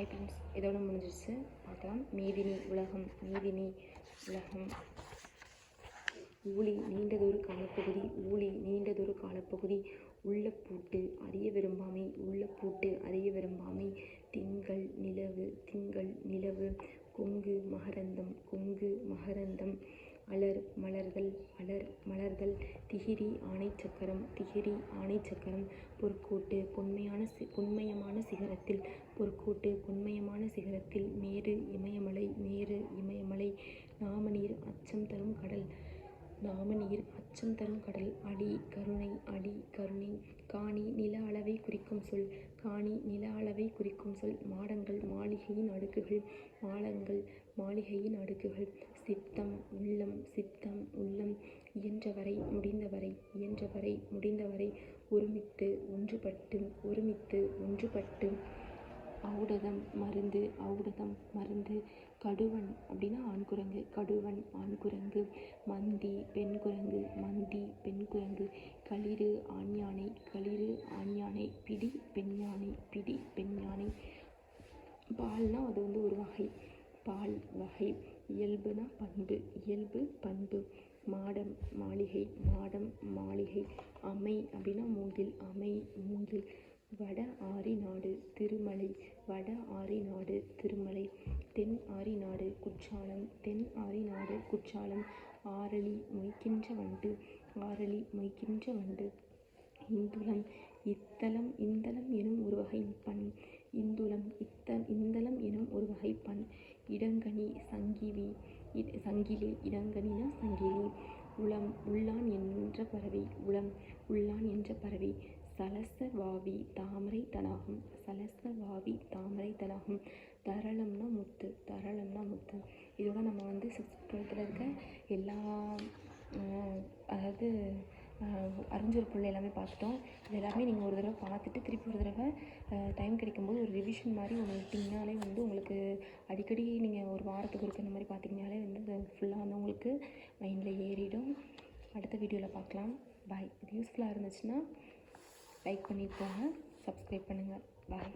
Hi friends, இதோட முடிஞ்சிருச்சு. பார்க்கலாம். மேதினி உலகம். மேதினி உலகம். ஊழி நீண்டதொரு காலப்பகுதி. ஊழி நீண்டதொரு காலப்பகுதி. உள்ள பூட்டு அறிய விரும்பாமை. உள்ள பூட்டு அறிய விரும்பாமை. திங்கள் நிலவு. திங்கள் நிலவு. கொங்கு மகரந்தம். கொங்கு மகரந்தம். அலர் மலர்கள். அலர் மலர்கள். திகிரி ஆணைச்சக்கரம். திகிரி ஆணைச்சக்கரம். பொற்கோட்டு பொன்மயமான சிகரத்தில். பொற்கோட்டு பொன்மயமான சிகரத்தில். மேரு இமயமலை. மேரு இமயமலை. நாமநீர் அச்சம் தரும் கடல். நாமநீர் அச்சம் தரும் கடல். அடி கருணை. அடி கருணை. காணி நில அளவை குறிக்கும் சொல். காணி நில அளவை குறிக்கும் சொல். மாடங்கள் மாளிகையின் அடுக்குகள். மாடங்கள் மாளிகையின் அடுக்குகள். சித்தம் உள்ளம். சித்தம் உள்ளம். இயன்றவரை முடிந்தவரை. இயன்றவரை முடிந்தவரை. ஒருமித்து ஒன்றுபட்டு. ஒருமித்து ஒன்றுபட்டு. ஔடதம் மருந்து. ஔடதம் மருந்து. கடுவன் அப்படின்னா ஆண்குரங்கு. கடுவன் ஆண்குரங்கு. மந்தி பெண்குரங்கு. மந்தி பெண்குரங்கு. களிறு ஆண்யானை. களிறு ஆண்யானை. பிடி பெண்யானை. பிடி பெண்யானை. பால்னா அது ஒரு வகை. பால் வகை. இயல்புனா பண்பு. இயல்பு பண்பு. மாடம் மாளிகை. மாடம் மாளிகை. அமை அப்படின்னா மூங்கில். அமை மூங்கில். வட ஆரி நாடு. திருமலை. வட ஆரி நாடு. திருமலை. தென் ஆரி நாடு. குற்றாலம். தென் ஆரி நாடு. குற்றாலம். ஆரளி மொய்க்கின்ற வண்டு. ஆரளி மொய்க்கின்ற வண்டு. இந்துளம். இத்தலம். இந்தளம் எனும் ஒரு வகை பண். இந்துளம். இந்தளம் எனும் ஒரு வகை பண். இடங்கனி சங்கிலி. சங்கிலி. இடங்கனினா சங்கிலி. உளம். உள்ளான் என்ற பறவை. உளம். உள்ளான் என்ற பறவை. சலச வாவி தாமரை தடாகம். சலச வாவி தாமரை தடாகம். தரளம்னா முத்து. தரளம்னா முத்து. இதோட நம்ம 6th 12th இருக்க எல்லா அதாவது அறிஞ்சொரு பொருள் எல்லாமே பார்த்துட்டோம். இது எல்லாமே நீங்கள் ஒரு தடவை பார்த்துட்டு திருப்பி ஒரு தடவை டைம் கிடைக்கும்போது ஒரு ரிவிஷன் மாதிரி ஒன்று விட்டிங்கனாலே உங்களுக்கு அடிக்கடி நீங்கள் ஒரு வாரத்துக்கு இருக்க இந்த மாதிரி பார்த்தீங்கனாலே ஃபுல்லாக உங்களுக்கு மைண்டில் ஏறிடும். அடுத்த வீடியோவில் பார்க்கலாம். பாய். இது யூஸ்ஃபுல்லாக இருந்துச்சுன்னா லைக் பண்ணிட்டு போங்க. சப்ஸ்கிரைப் பண்ணுங்கள். பாய்.